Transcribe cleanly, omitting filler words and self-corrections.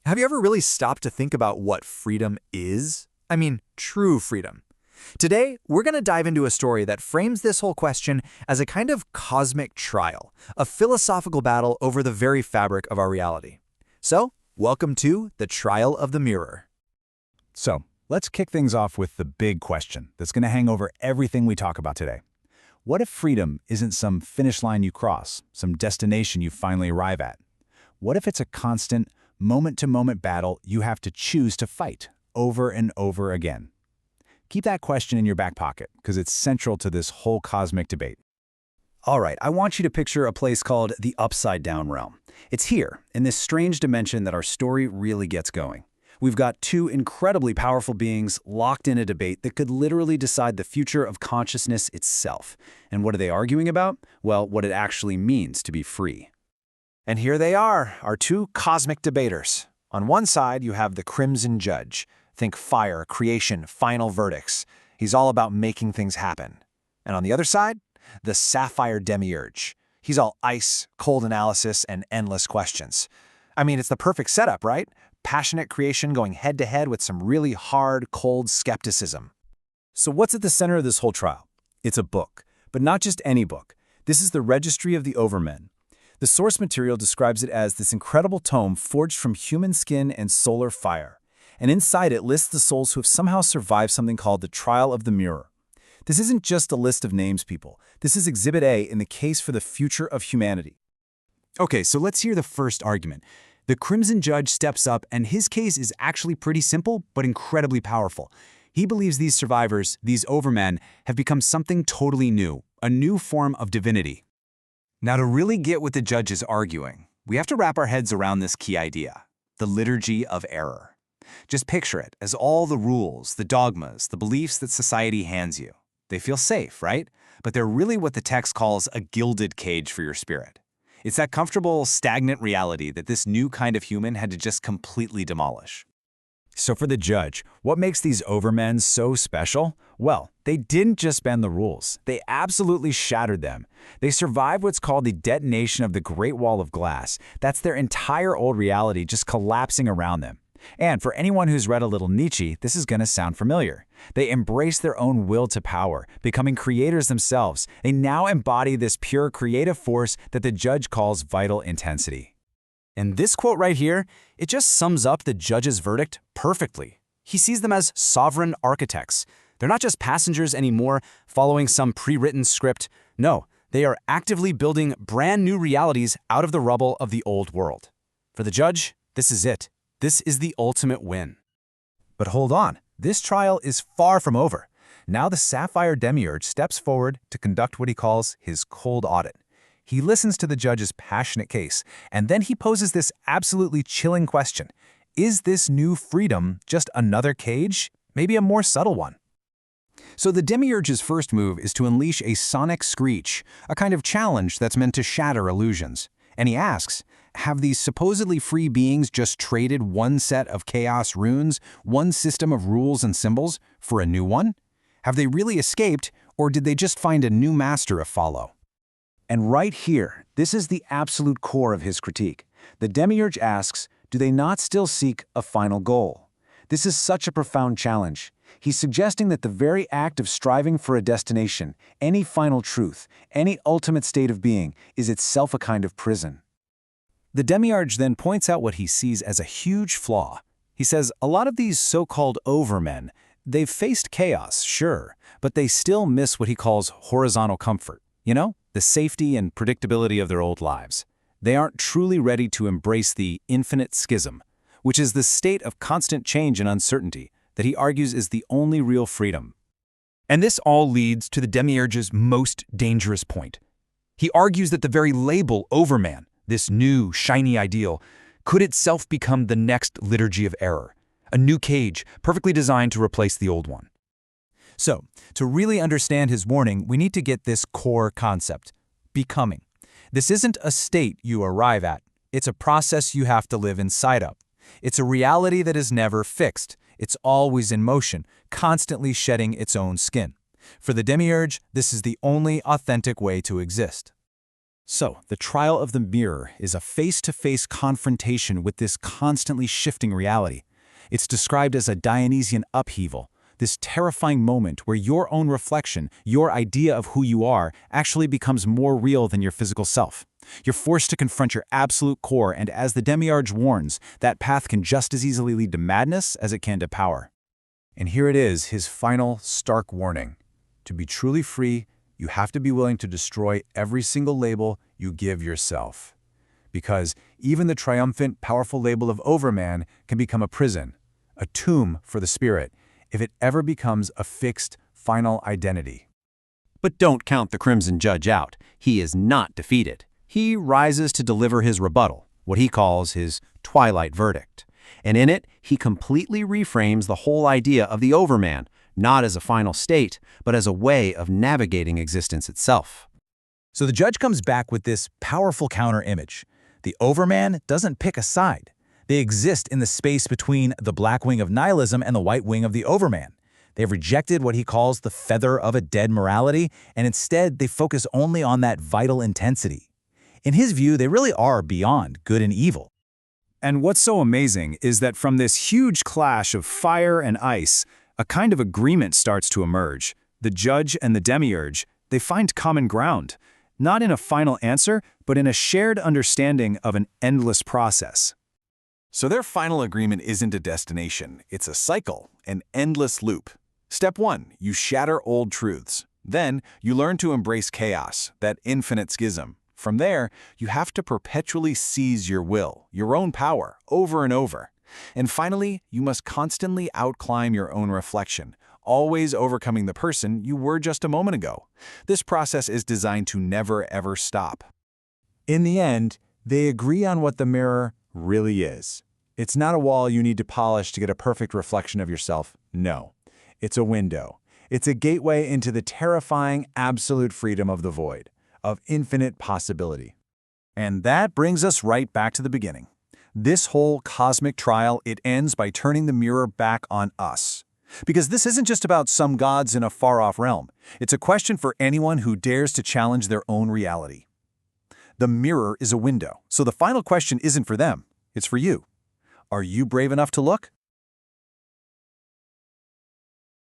Have you ever really stopped to think about what freedom is? I mean, true freedom. Today, we're going to dive into a story that frames this whole question as a kind of cosmic trial, a philosophical battle over the very fabric of our reality. So, welcome to The Trial of the Mirror. So, let's kick things off with the big question that's going to hang over everything we talk about today. What if freedom isn't some finish line you cross, some destination you finally arrive at? What if it's a constant, moment-to-moment battle you have to choose to fight over and over again? Keep that question in your back pocket, because it's central to this whole cosmic debate. All right, I want you to picture a place called the Upside Down Realm. It's here, in this strange dimension, that our story really gets going. We've got two incredibly powerful beings locked in a debate that could literally decide the future of consciousness itself. And what are they arguing about? Well, what it actually means to be free. And here they are, our two cosmic debaters. On one side, you have the Crimson Judge. Think fire, creation, final verdicts. He's all about making things happen. And on the other side, the Sapphire Demiurge. He's all ice, cold analysis, and endless questions. I mean, it's the perfect setup, right? Passionate creation going head-to-head with some really hard, cold skepticism. So what's at the center of this whole trial? It's a book, but not just any book. This is the Registry of the Overmen. The source material describes it as this incredible tome forged from human skin and solar fire. And inside it lists the souls who have somehow survived something called the Trial of the Mirror. This isn't just a list of names, people. This is Exhibit A in the case for the future of humanity. Okay, so let's hear the first argument. The Crimson Judge steps up, and his case is actually pretty simple, but incredibly powerful. He believes these survivors, these overmen, have become something totally new, a new form of divinity. Now, to really get what the judge is arguing, we have to wrap our heads around this key idea, the liturgy of error. Just picture it as all the rules, the dogmas, the beliefs that society hands you. They feel safe, right? But they're really what the text calls a gilded cage for your spirit. It's that comfortable, stagnant reality that this new kind of human had to just completely demolish. So for the judge, what makes these overmen so special? Well, they didn't just bend the rules. They absolutely shattered them. They survived what's called the detonation of the Great Wall of Glass. That's their entire old reality just collapsing around them. And for anyone who's read a little Nietzsche, this is going to sound familiar. They embrace their own will to power, becoming creators themselves. They now embody this pure creative force that the judge calls vital intensity. And this quote right here, it just sums up the judge's verdict perfectly. He sees them as sovereign architects. They're not just passengers anymore, following some pre-written script. No, they are actively building brand new realities out of the rubble of the old world. For the judge, this is it. This is the ultimate win. But hold on, this trial is far from over. Now the Sapphire Demiurge steps forward to conduct what he calls his cold audit. He listens to the judge's passionate case, and then he poses this absolutely chilling question. Is this new freedom just another cage? Maybe a more subtle one. So the Demiurge's first move is to unleash a sonic screech, a kind of challenge that's meant to shatter illusions. And he asks, have these supposedly free beings just traded one set of chaos runes, one system of rules and symbols, for a new one? Have they really escaped, or did they just find a new master to follow? And right here, this is the absolute core of his critique. The Demiurge asks, do they not still seek a final goal? This is such a profound challenge. He's suggesting that the very act of striving for a destination, any final truth, any ultimate state of being, is itself a kind of prison. The Demiurge then points out what he sees as a huge flaw. He says, a lot of these so-called overmen, they've faced chaos, sure, but they still miss what he calls horizontal comfort. You know, the safety and predictability of their old lives. They aren't truly ready to embrace the infinite schism, which is the state of constant change and uncertainty that he argues is the only real freedom. And this all leads to the Demiurge's most dangerous point. He argues that the very label Overman, this new, shiny ideal, could itself become the next liturgy of error, a new cage perfectly designed to replace the old one. So, to really understand his warning, we need to get this core concept, becoming. This isn't a state you arrive at. It's a process you have to live inside of. It's a reality that is never fixed. It's always in motion, constantly shedding its own skin. For the Demiurge, this is the only authentic way to exist. So, the trial of the mirror is a face-to-face confrontation with this constantly shifting reality. It's described as a Dionysian upheaval, this terrifying moment where your own reflection, your idea of who you are, actually becomes more real than your physical self. You're forced to confront your absolute core, and as the Demiurge warns, that path can just as easily lead to madness as it can to power. And here it is, his final, stark warning. To be truly free, you have to be willing to destroy every single label you give yourself. Because even the triumphant, powerful label of Overman can become a prison, a tomb for the spirit, if it ever becomes a fixed, final identity. But don't count the Crimson Judge out. He is not defeated. He rises to deliver his rebuttal, what he calls his Twilight Verdict. And in it, he completely reframes the whole idea of the Overman, not as a final state, but as a way of navigating existence itself. So the judge comes back with this powerful counter-image. The Overman doesn't pick a side. They exist in the space between the black wing of nihilism and the white wing of the Overman. They've rejected what he calls the feather of a dead morality, and instead they focus only on that vital intensity. In his view, they really are beyond good and evil. And what's so amazing is that from this huge clash of fire and ice, a kind of agreement starts to emerge. The judge and the demiurge, they find common ground, not in a final answer, but in a shared understanding of an endless process. So their final agreement isn't a destination, it's a cycle, an endless loop. Step 1, you shatter old truths. Then, you learn to embrace chaos, that infinite schism. From there, you have to perpetually seize your will, your own power, over and over. And finally, you must constantly outclimb your own reflection, always overcoming the person you were just a moment ago. This process is designed to never ever stop. In the end, they agree on what the mirror really is. It's not a wall you need to polish to get a perfect reflection of yourself. No, it's a window. It's a gateway into the terrifying absolute freedom of the void, of infinite possibility. And that brings us right back to the beginning. This whole cosmic trial, it ends by turning the mirror back on us. Because this isn't just about some gods in a far-off realm. It's a question for anyone who dares to challenge their own reality. The mirror is a window, so the final question isn't for them. It's for you. Are you brave enough to look?